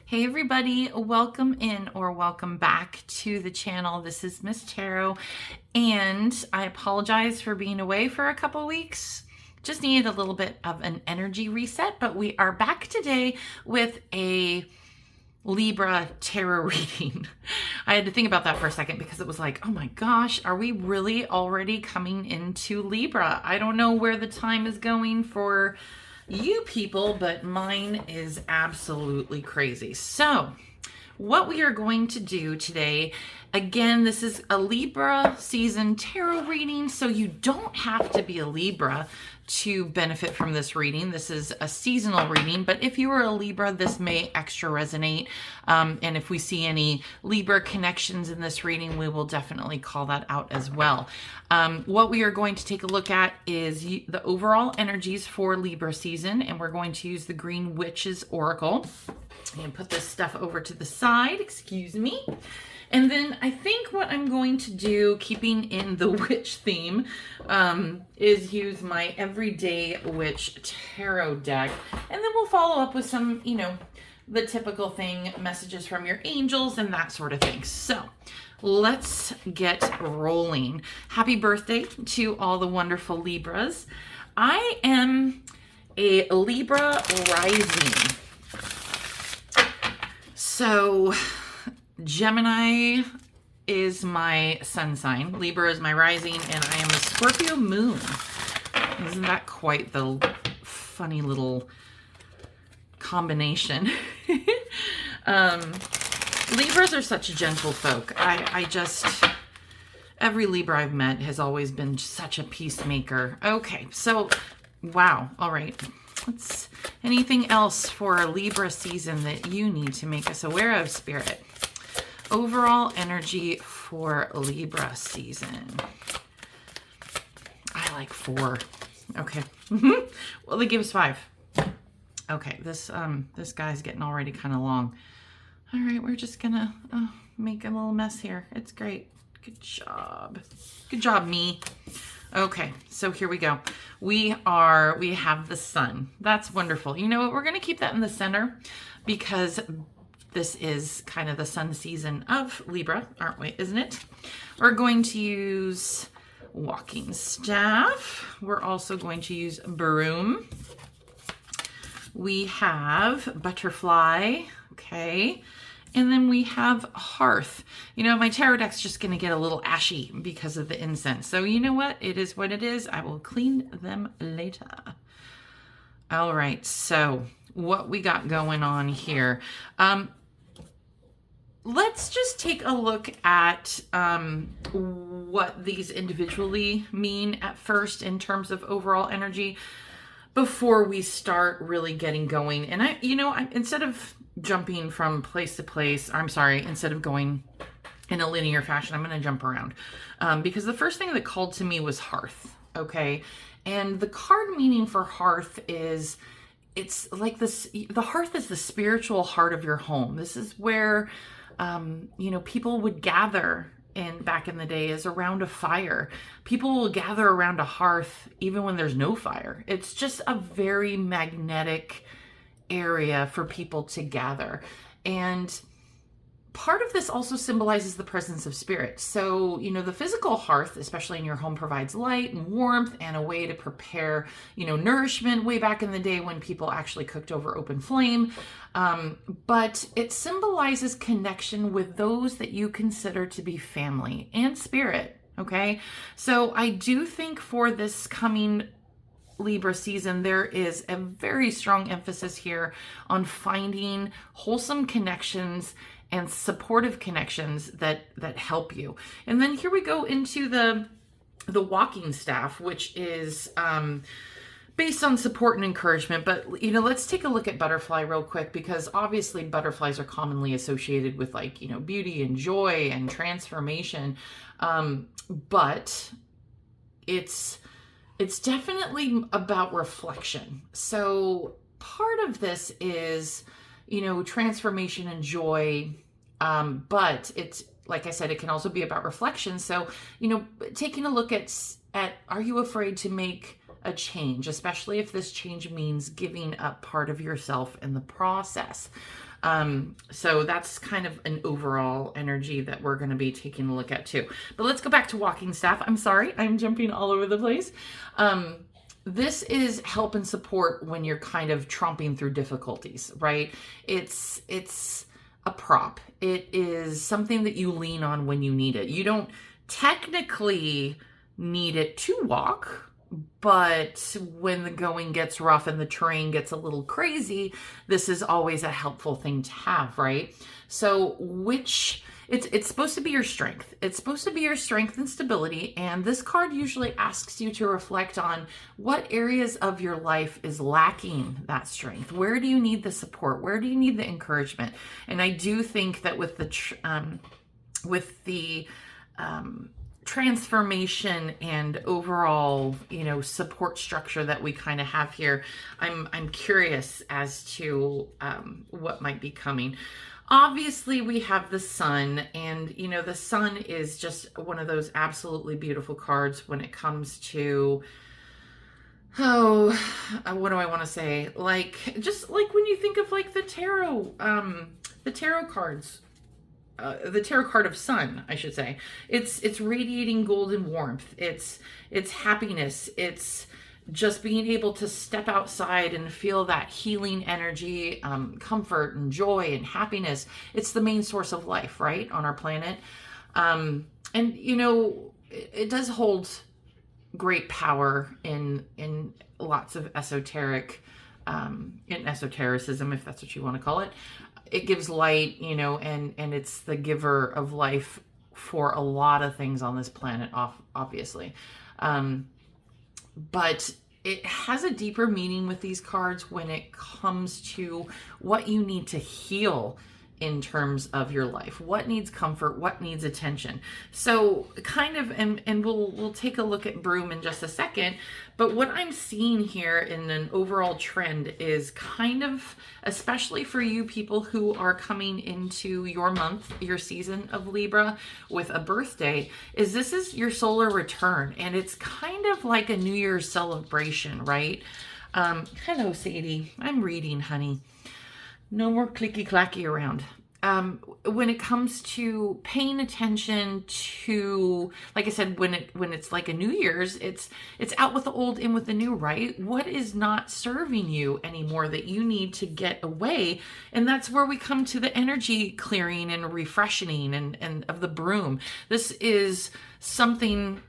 Hey everybody, welcome in or welcome back to the channel. This is Miss Tarot, and I apologize for being away for a couple weeks. Just needed a little bit of an energy reset, but we are back today with a Libra tarot reading. I had to think about that for a second because it was like, oh my gosh, are we really already coming into Libra? I don't know where the time is going for you people, but mine is absolutely crazy. So what we are going to do today, again, this is a Libra season tarot reading, so you don't have to be a Libra to benefit from this reading. This is a seasonal reading, but if you are a Libra, this may extra resonate. And if we see any Libra connections in this reading, we will definitely call that out as well. What we are going to take a look at is the overall energies for Libra season, and we're going to use the Green Witch's Oracle. And put this stuff over to the side, excuse me. And then I think what I'm going to do, keeping in the witch theme, is use my Everyday Witch Tarot deck. And then we'll follow up with some, the typical thing, messages from your angels and that sort of thing. So let's get rolling. Happy birthday to all the wonderful Libras. I am a Libra rising. So Gemini is my sun sign, Libra is my rising, and I am a Scorpio moon. Isn't that quite the funny little combination? Libras are such gentle folk. Every Libra I've met has always been such a peacemaker. Okay, so, wow, all right. Anything else for a Libra season that you need to make us aware of, Spirit? Overall energy for Libra season. I like 4. Okay. Well, it gives 5. Okay, this guy's getting already kind of long. All right, we're just gonna make a little mess here. It's great. Good job. Good job, me. Okay, so here we go. We have the sun. That's wonderful. You know what? We're going to keep that in the center because this is kind of the sun season of Libra, aren't we? Isn't it? We're going to use walking staff. We're also going to use broom. We have butterfly. Okay. And then we have hearth. My tarot deck's just going to get a little ashy because of the incense. So you know what? It is what it is. I will clean them later. All right. So what we got going on here. Let's just take a look at what these individually mean at first in terms of overall energy before we start really getting going. And I instead of jumping from place to place, instead of going in a linear fashion, I'm going to jump around because the first thing that called to me was hearth. Okay. And the card meaning for hearth is, it's like this, the hearth is the spiritual heart of your home. This is where, people would gather back in the day is around a fire. People will gather around a hearth even when there's no fire. It's just a very magnetic area for people to gather. And part of this also symbolizes the presence of spirit. So, the physical hearth, especially in your home, provides light and warmth and a way to prepare, nourishment way back in the day when people actually cooked over open flame. But it symbolizes connection with those that you consider to be family and spirit. Okay. So I do think for this coming Libra season, there is a very strong emphasis here on finding wholesome connections and supportive connections that help you. And then here we go into the walking staff, which is based on support and encouragement. But let's take a look at butterfly real quick, because obviously butterflies are commonly associated with beauty and joy and transformation. But it's definitely about reflection. So part of this is, transformation and joy. But it's, like I said, it can also be about reflection. So, taking a look at, are you afraid to make a change, especially if this change means giving up part of yourself in the process? So that's kind of an overall energy that we're going to be taking a look at too. But let's go back to walking staff. I'm sorry, I'm jumping all over the place. This is help and support when you're kind of tromping through difficulties, right? It's a prop. It is something that you lean on when you need it. You don't technically need it to walk, but when the going gets rough and the terrain gets a little crazy, this is always a helpful thing to have, right? So it's supposed to be your strength. It's supposed to be your strength and stability. And this card usually asks you to reflect on what areas of your life is lacking that strength. Where do you need the support? Where do you need the encouragement? And I do think that with the transformation and overall, support structure that we kind of have here, I'm curious as to what might be coming. Obviously, we have the sun, and the sun is just one of those absolutely beautiful cards when it comes to, what do I want to say? Just like when you think of like the tarot cards. The tarot card of sun, I should say. It's radiating golden warmth. It's happiness. It's just being able to step outside and feel that healing energy, comfort and joy and happiness. It's the main source of life, right, on our planet. And it does hold great power in lots of esotericism, if that's what you want to call it. It gives light, and it's the giver of life for a lot of things on this planet, obviously. But it has a deeper meaning with these cards when it comes to what you need to heal in terms of your life. What needs comfort? What needs attention? So kind of, and we'll take a look at Broom in just a second, but what I'm seeing here in an overall trend is kind of, especially for you people who are coming into your month, your season of Libra with a birthday, this is your solar return, and it's kind of like a New Year's celebration, right? Hello, Sadie. I'm reading, honey. No more clicky clacky around. When it comes to paying attention to, like I said, when it's like a New Year's, it's out with the old, in with the new, right? What is not serving you anymore that you need to get away? And that's where we come to the energy clearing and refreshing and of the broom. This is something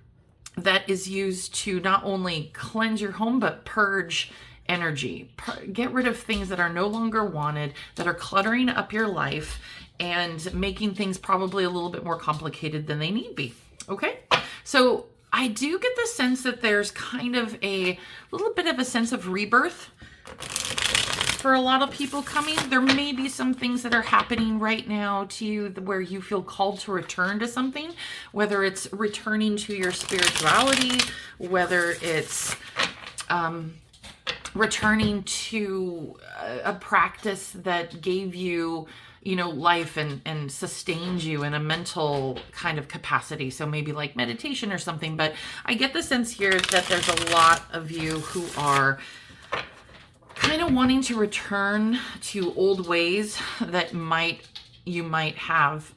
that is used to not only cleanse your home, but purge energy. Get rid of things that are no longer wanted, that are cluttering up your life and making things probably a little bit more complicated than they need be. Okay? So I do get the sense that there's kind of a little bit of a sense of rebirth for a lot of people coming. There may be some things that are happening right now to you where you feel called to return to something, whether it's returning to your spirituality, whether it's returning to a practice that gave you, life and sustained you in a mental kind of capacity. So maybe like meditation or something. But I get the sense here that there's a lot of you who are kind of wanting to return to old ways that you might have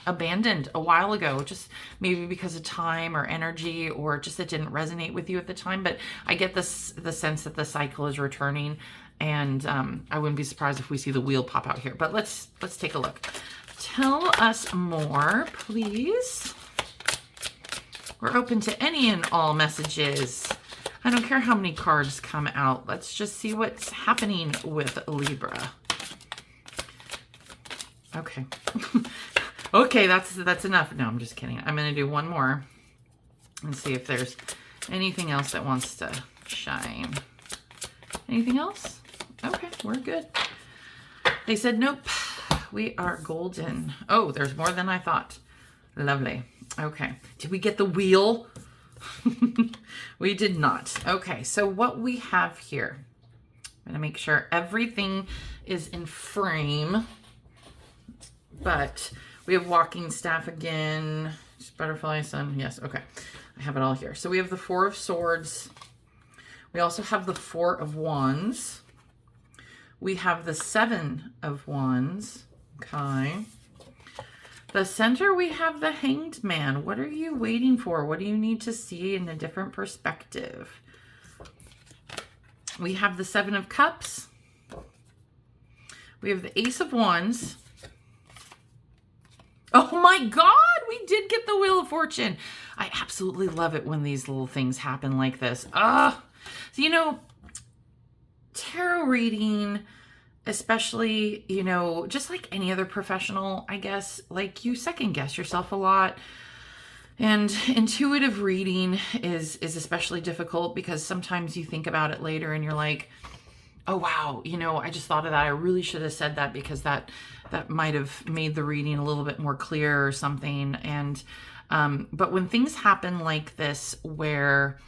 abandoned a while ago, just maybe because of time or energy, or just it didn't resonate with you at the time. But I get the sense that the cycle is returning, and I wouldn't be surprised if we see the wheel pop out here. But let's take a look. Tell us more, please. We're open to any and all messages. I don't care how many cards come out. Let's just see what's happening with Libra. Okay. Okay, that's enough. No, I'm just kidding. I'm going to do one more and see if there's anything else that wants to shine. Anything else? Okay, we're good. They said nope. We are golden. Oh, there's more than I thought. Lovely. Okay. Did we get the wheel? We did not. Okay, so what we have here, I'm going to make sure everything is in frame. But we have walking staff again, butterfly, sun. Yes, okay. I have it all here. So we have the Four of Swords. We also have the Four of Wands. We have the Seven of Wands. Okay. The center, we have the Hanged Man. What are you waiting for? What do you need to see in a different perspective? We have the Seven of Cups. We have the Ace of Wands. Oh my God, we did get the Wheel of Fortune. I absolutely love it when these little things happen like this. So, you know, tarot reading, especially, you know, just like any other professional, I guess, like you second guess yourself a lot. And intuitive reading is especially difficult because sometimes you think about it later and you're like, oh, wow, you know, I just thought of that. I really should have said that because that might have made the reading a little bit more clear or something. And, but when things happen like this, where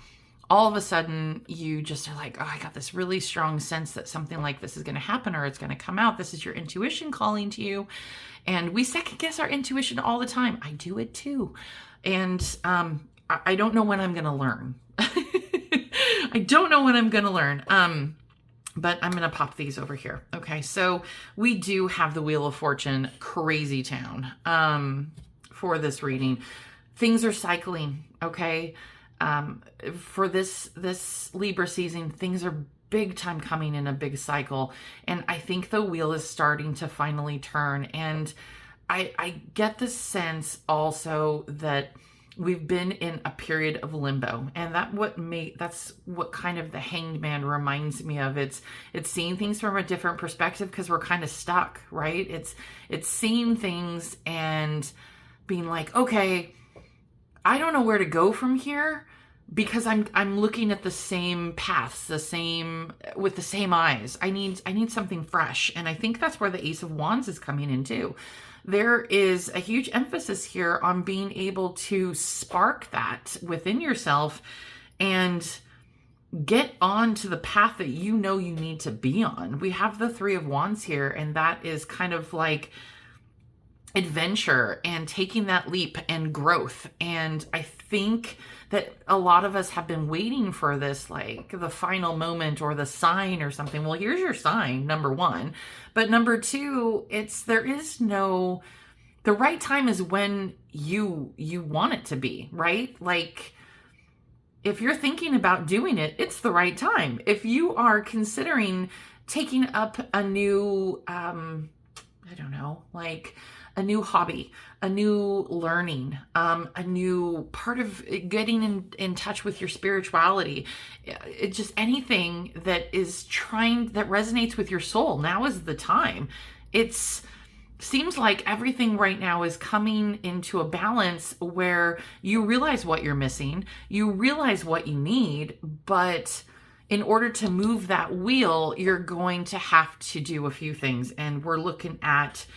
all of a sudden you just are like, oh, I got this really strong sense that something like this is going to happen or it's going to come out. This is your intuition calling to you. And we second guess our intuition all the time. I do it too. And I don't know when I'm going to learn. I don't know when I'm going to learn. But I'm going to pop these over here. Okay, so we do have the Wheel of Fortune, crazy town, for this reading. Things are cycling, okay? For this Libra season, things are big time coming in a big cycle. And I think the wheel is starting to finally turn. And I get the sense also that we've been in a period of limbo, and that's what kind of the Hanged Man reminds me of. It's seeing things from a different perspective because we're kind of stuck, right? It's seeing things and being like, okay, I don't know where to go from here because I'm looking at the same paths, with the same eyes. I need something fresh, and I think that's where the Ace of Wands is coming in too. There is a huge emphasis here on being able to spark that within yourself and get on to the path that you know you need to be on. We have the Three of Wands here, and that is kind of like adventure and taking that leap and growth. And I think that a lot of us have been waiting for this, like the final moment or the sign or something. Well, here's your sign, number one. But number two, the right time is when you want it to be, right? Like if you're thinking about doing it, it's the right time. If you are considering taking up a new, I don't know, like a new hobby, a new learning, a new part of getting in touch with your spirituality. It's just anything that resonates with your soul. Now is the time. Seems like everything right now is coming into a balance where you realize what you're missing, you realize what you need, but in order to move that wheel, you're going to have to do a few things. And we're looking at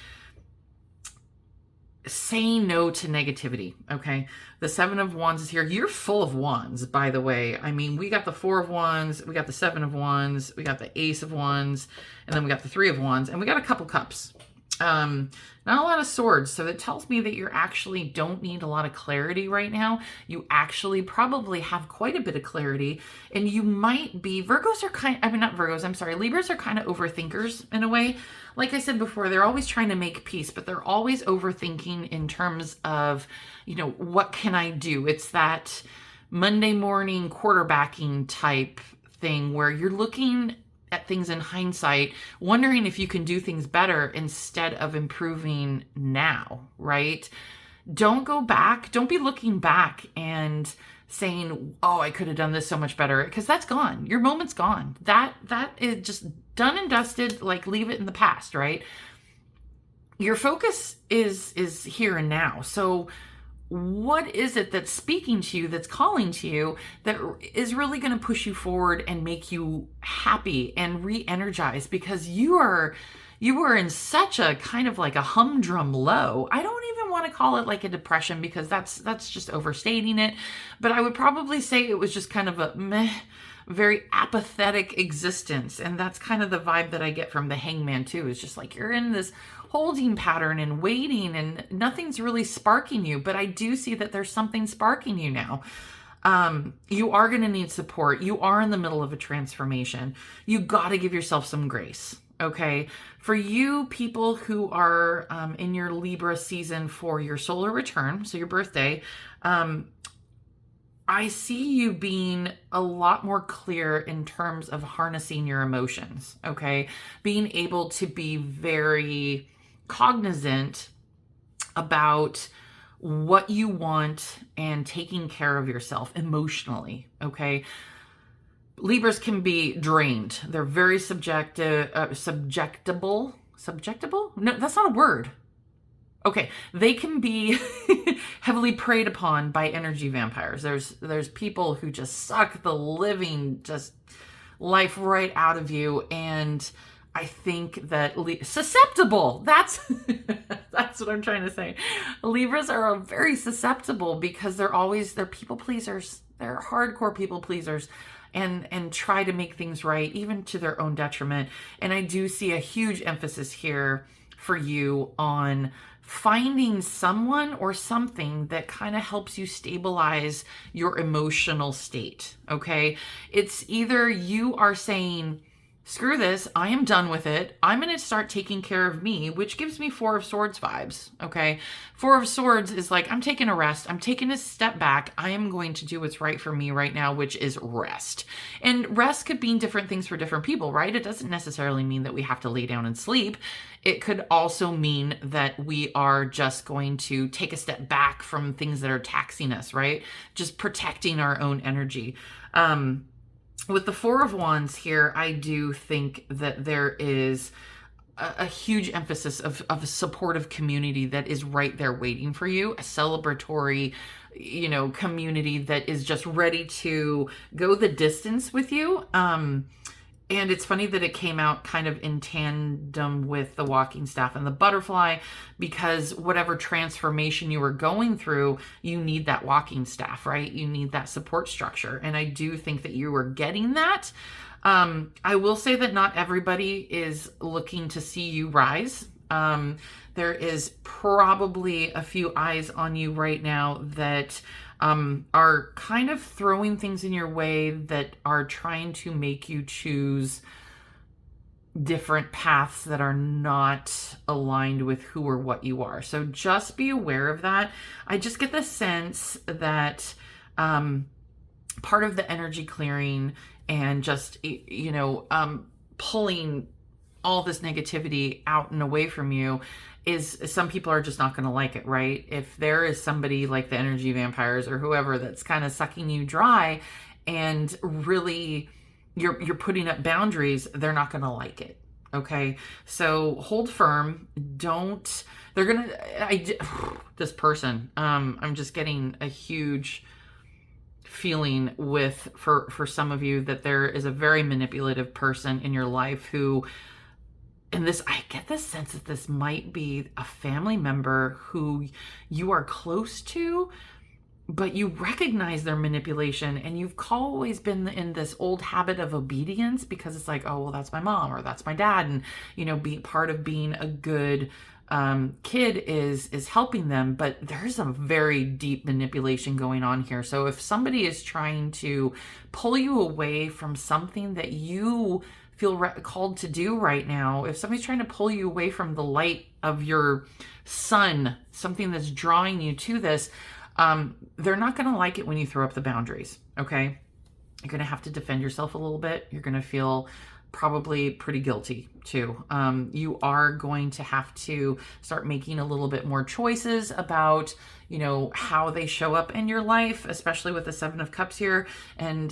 saying no to negativity, okay? The Seven of Wands is here. You're full of wands, by the way. I mean, we got the Four of Wands, we got the Seven of Wands, we got the Ace of Wands, and then we got the Three of Wands, and we got a couple cups. Not a lot of swords. So that tells me that you actually don't need a lot of clarity right now. You actually probably have quite a bit of clarity, and you might be, Libras are kind of overthinkers in a way. Like I said before, they're always trying to make peace, but they're always overthinking in terms of, you know, what can I do? It's that Monday morning quarterbacking type thing where you're looking at things in hindsight, wondering if you can do things better instead of improving now, right? Don't go back. Don't be looking back and saying, oh, I could have done this so much better, because that's gone. Your moment's gone. That is just done and dusted. Like, leave it in the past, right? Your focus is here and now. So what is it that's speaking to you, that's calling to you, that is really going to push you forward and make you happy and re-energized? Because you are in such a kind of like a humdrum low. I don't even want to call it like a depression, because that's just overstating it. But I would probably say it was just kind of a meh, very apathetic existence. And that's kind of the vibe that I get from the Hangman too. It's just like you're in this holding pattern and waiting, and nothing's really sparking you. But I do see that there's something sparking you now. You are going to need support. You are in the middle of a transformation. You got to give yourself some grace. okay? For you people who are in your Libra season for your solar return, so your birthday, I see you being a lot more clear in terms of harnessing your emotions, okay? Being able to be very cognizant about what you want and taking care of yourself emotionally, okay? Libras can be drained. They're very subjectable. Subjectable? No, that's not a word. Okay, they can be heavily preyed upon by energy vampires. There's people who just suck the living just life right out of you, and I think that susceptible. That's that's what I'm trying to say. Libras are very susceptible because they're people pleasers. They're hardcore people pleasers. And try to make things right, even to their own detriment. And I do see a huge emphasis here for you on finding someone or something that kind of helps you stabilize your emotional state, okay? It's either you are saying, screw this, I am done with it. I'm going to start taking care of me, which gives me Four of Swords vibes, okay? Four of Swords is like, I'm taking a rest. I'm taking a step back. I am going to do what's right for me right now, which is rest. And rest could mean different things for different people, right? It doesn't necessarily mean that we have to lay down and sleep. It could also mean that we are just going to take a step back from things that are taxing us, right? Just protecting our own energy. With the Four of Wands here, I do think that there is a huge emphasis of a supportive community that is right there waiting for you, a celebratory, community that is just ready to go the distance with you. And it's funny that it came out kind of in tandem with the walking staff and the butterfly, because whatever transformation you were going through, you need that walking staff, right? You need that support structure. And I do think that you were getting that. I will say that not everybody is looking to see you rise. There is probably a few eyes on you right now that are kind of throwing things in your way that are trying to make you choose different paths that are not aligned with who or what you are. So just be aware of that. I just get the sense that part of the energy clearing and just, pulling all this negativity out and away from you is some people are just not going to like it, right? If there is somebody like the energy vampires or whoever that's kind of sucking you dry and really you're putting up boundaries, they're not going to like it. Okay. So hold firm. This person, I'm just getting a huge feeling for some of you that there is a very manipulative person in your life who, and I get this sense that this might be a family member who you are close to, but you recognize their manipulation, and you've always been in this old habit of obedience because it's like, oh, well, that's my mom or that's my dad. And, be part of being a good kid is helping them, but there's a very deep manipulation going on here. So if somebody is trying to pull you away from something that you feel called to do right now, if somebody's trying to pull you away from the light of your sun, something that's drawing you to this, they're not going to like it when you throw up the boundaries, okay? You're going to have to defend yourself a little bit. You're going to feel probably pretty guilty too. You are going to have to start making a little bit more choices about, how they show up in your life, especially with the Seven of Cups here. And,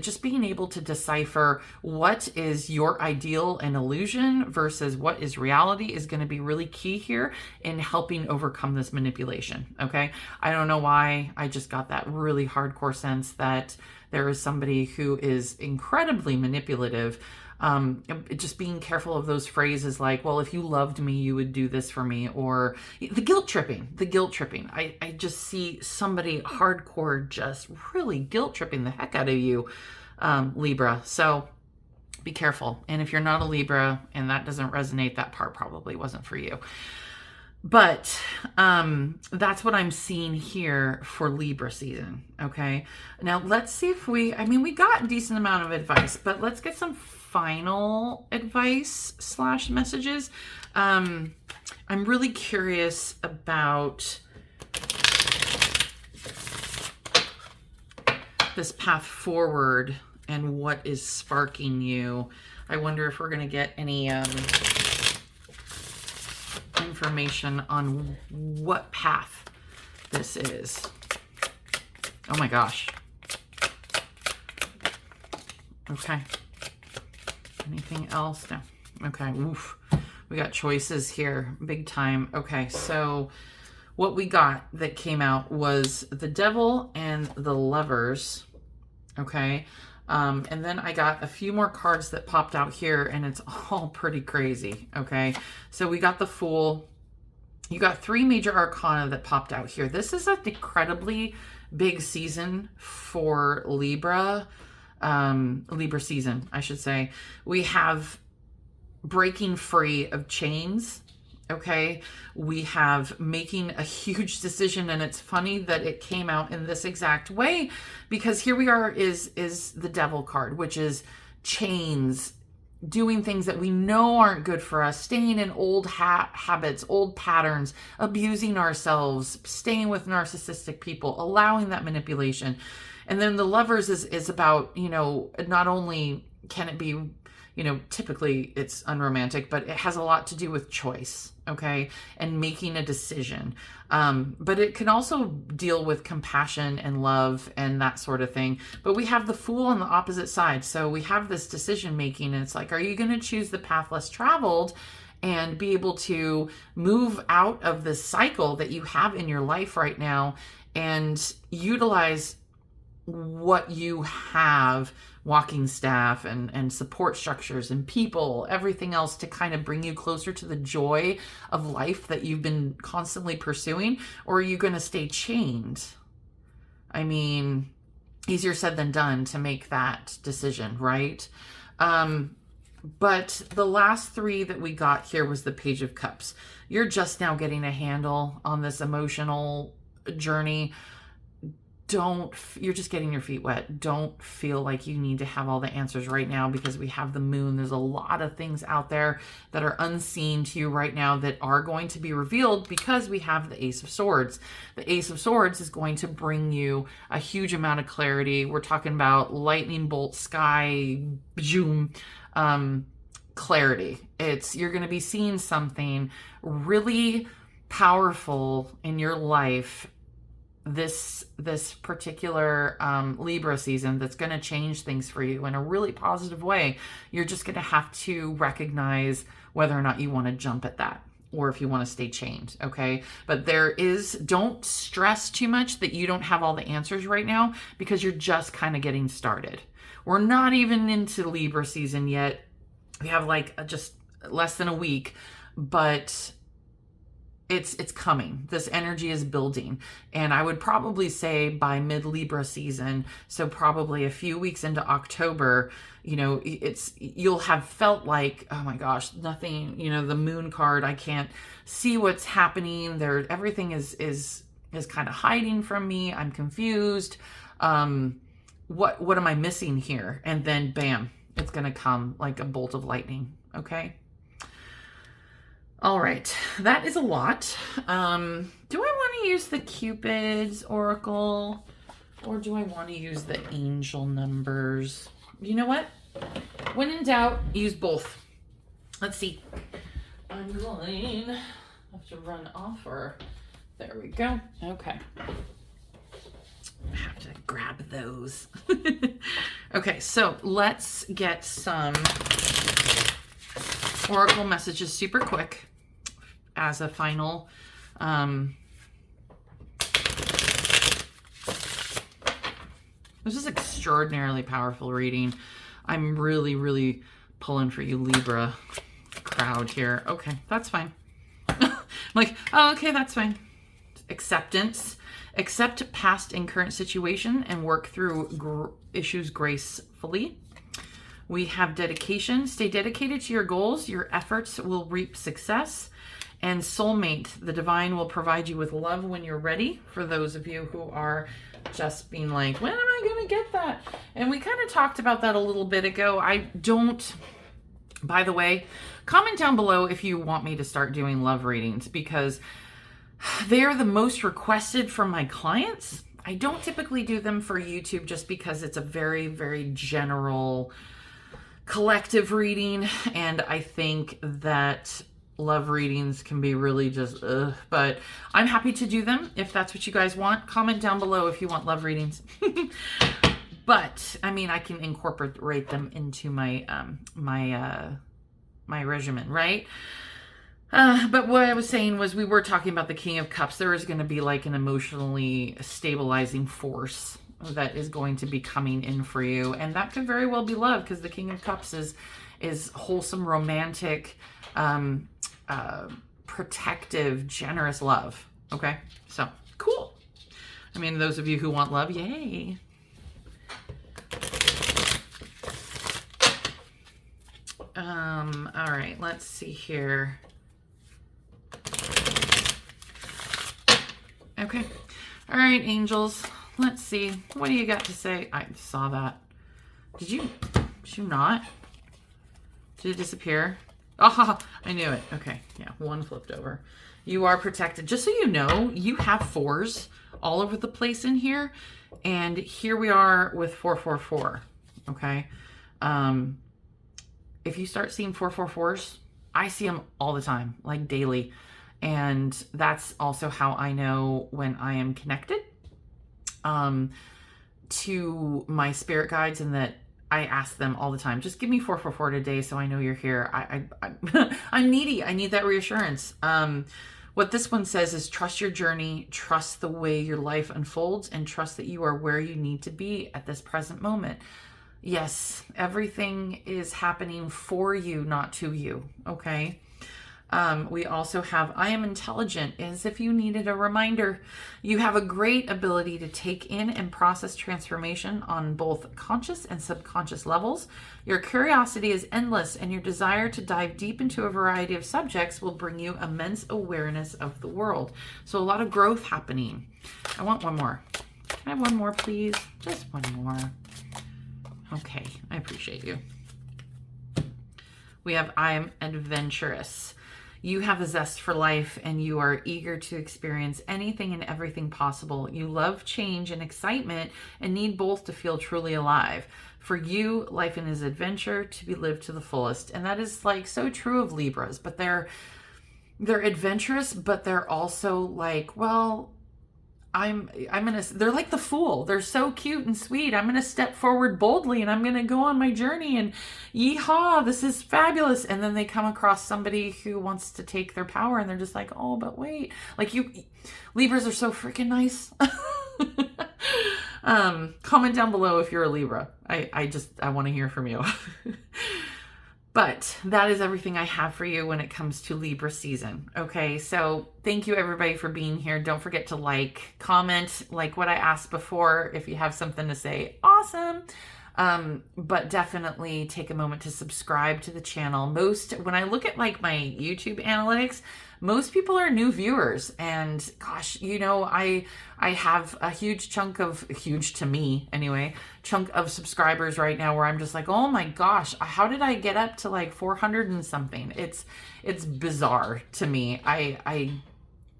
just being able to decipher what is your ideal and illusion versus what is reality is going to be really key here in helping overcome this manipulation. Okay. I don't know why I just got that really hardcore sense that there is somebody who is incredibly manipulative. Just being careful of those phrases like, well, if you loved me, you would do this for me, or the guilt tripping. I just see somebody hardcore just really guilt tripping the heck out of you, Libra. So be careful. And if you're not a Libra and that doesn't resonate, that part probably wasn't for you. But that's what I'm seeing here for Libra season, okay? Now, let's see if we got a decent amount of advice, but let's get some final advice / messages. I'm really curious about this path forward and what is sparking you. I wonder if we're going to get any information on what path this is. Oh my gosh. Okay. Anything else? No. Okay. Oof. We got choices here. Big time. Okay. So what we got that came out was the Devil and the Lovers. Okay. And then I got a few more cards that popped out here, and it's all pretty crazy. Okay. So we got the Fool. You got 3 major arcana that popped out here. This is an incredibly big season for Libra. Libra season, I should say. We have breaking free of chains. Okay. We have making a huge decision, and it's funny that it came out in this exact way, because here we are is the Devil card, which is chains, doing things that we know aren't good for us, staying in old habits, old patterns, abusing ourselves, staying with narcissistic people, allowing that manipulation. And then the Lovers is about, you know, not only can it be, you know, typically it's unromantic, but it has a lot to do with choice, okay, and making a decision. But it can also deal with compassion and love and that sort of thing. But we have the Fool on the opposite side. So we have this decision making, and it's like, are you going to choose the path less traveled and be able to move out of this cycle that you have in your life right now and utilize what you have, walking staff and support structures and people, everything else, to kind of bring you closer to the joy of life that you've been constantly pursuing? Or are you going to stay chained? I mean, easier said than done to make that decision, right? But the last 3 that we got here was the Page of Cups. You're just now getting a handle on this emotional journey. You're just getting your feet wet. Don't feel like you need to have all the answers right now, because we have the Moon. There's a lot of things out there that are unseen to you right now that are going to be revealed, because we have the Ace of Swords. The Ace of Swords is going to bring you a huge amount of clarity. We're talking about lightning bolt, sky, boom, clarity. You're going to be seeing something really powerful in your life this particular Libra season that's going to change things for you in a really positive way. You're just going to have to recognize whether or not you want to jump at that, or if you want to stay chained. Okay. But don't stress too much that you don't have all the answers right now, because you're just kind of getting started. We're not even into Libra season yet. We have like just less than a week, but it's coming. This energy is building. And I would probably say by mid-Libra season, so probably a few weeks into October, you know, you'll have felt like, oh my gosh, nothing, you know, the Moon card, I can't see what's happening there. Everything is kind of hiding from me. I'm confused. What am I missing here? And then bam, it's going to come like a bolt of lightning. Okay. All right, that is a lot. Do I want to use the Cupid's Oracle, or do I want to use the angel numbers? You know what? When in doubt, use both. Let's see. I'm going to have to run off, or there we go. Okay. I have to grab those. Okay, so let's get some Oracle messages super quick as a final this is extraordinarily powerful reading. I'm really, really pulling for you, Libra crowd here. Okay, that's fine. I'm like, oh, okay, that's fine. Acceptance. Accept past and current situation and work through issues gracefully. We have dedication. Stay dedicated to your goals. Your efforts will reap success. And soulmate, the divine will provide you with love when you're ready. For those of you who are just being like, when am I going to get that? And we kind of talked about that a little bit ago. By the way, comment down below if you want me to start doing love readings, because they are the most requested from my clients. I don't typically do them for YouTube just because it's a very, very general collective reading. And I think that love readings can be really just, but I'm happy to do them if that's what you guys want. Comment down below if you want love readings. But I mean, I can incorporate them into my my regimen, right? But what I was saying was, we were talking about the King of Cups. There is going to be like an emotionally stabilizing force that is going to be coming in for you, and that could very well be love, because the King of Cups is wholesome, romantic, protective, generous love. Okay, so cool. I mean, those of you who want love, yay. All right, let's see here. Okay. All right, angels. Let's see. What do you got to say? I saw that. Did you not? Did it disappear? Oh, I knew it. Okay. Yeah, one flipped over. You are protected. Just so you know, you have 4s all over the place in here. And here we are with 444. Okay. If you start seeing 444s, I see them all the time, like daily. And that's also how I know when I am connected to my spirit guides, and that I ask them all the time, just give me 444 today so I know you're here. I'm needy. I need that reassurance. What this one says is, trust your journey, trust the way your life unfolds, and trust that you are where you need to be at this present moment. Yes, everything is happening for you, not to you, okay? We also have, I am intelligent, as if you needed a reminder. You have a great ability to take in and process transformation on both conscious and subconscious levels. Your curiosity is endless, and your desire to dive deep into a variety of subjects will bring you immense awareness of the world. So a lot of growth happening. I want one more. Can I have one more, please? Just one more. Okay, I appreciate you. We have, I am adventurous. You have a zest for life, and you are eager to experience anything and everything possible. You love change and excitement, and need both to feel truly alive. For you, life is adventure to be lived to the fullest. And that is like so true of Libras, but they're adventurous, but they're also like, well, they're like the Fool. They're so cute and sweet. I'm going to step forward boldly, and I'm going to go on my journey, and yeehaw, this is fabulous. And then they come across somebody who wants to take their power, and they're just like, oh, but wait, like Libras are so freaking nice. Comment down below if you're a Libra. I want to hear from you. But that is everything I have for you when it comes to Libra season. Okay, so thank you everybody for being here. Don't forget to like, comment, like what I asked before. If you have something to say, awesome. But definitely take a moment to subscribe to the channel. When I look at like my YouTube analytics, most people are new viewers, and gosh, you know, I have a huge chunk to me anyway, chunk of subscribers right now where I'm just like, oh my gosh, how did I get up to like 400 and something? It's bizarre to me.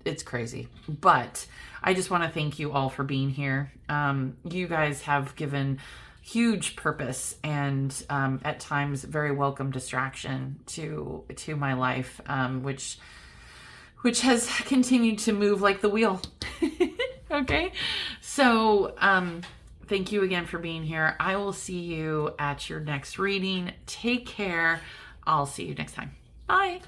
It's crazy, but I just want to thank you all for being here. You guys have given huge purpose and at times very welcome distraction to my life, which has continued to move like the wheel. Okay, so thank you again for being here. I will see you at your next reading. Take care. I'll see you next time. Bye.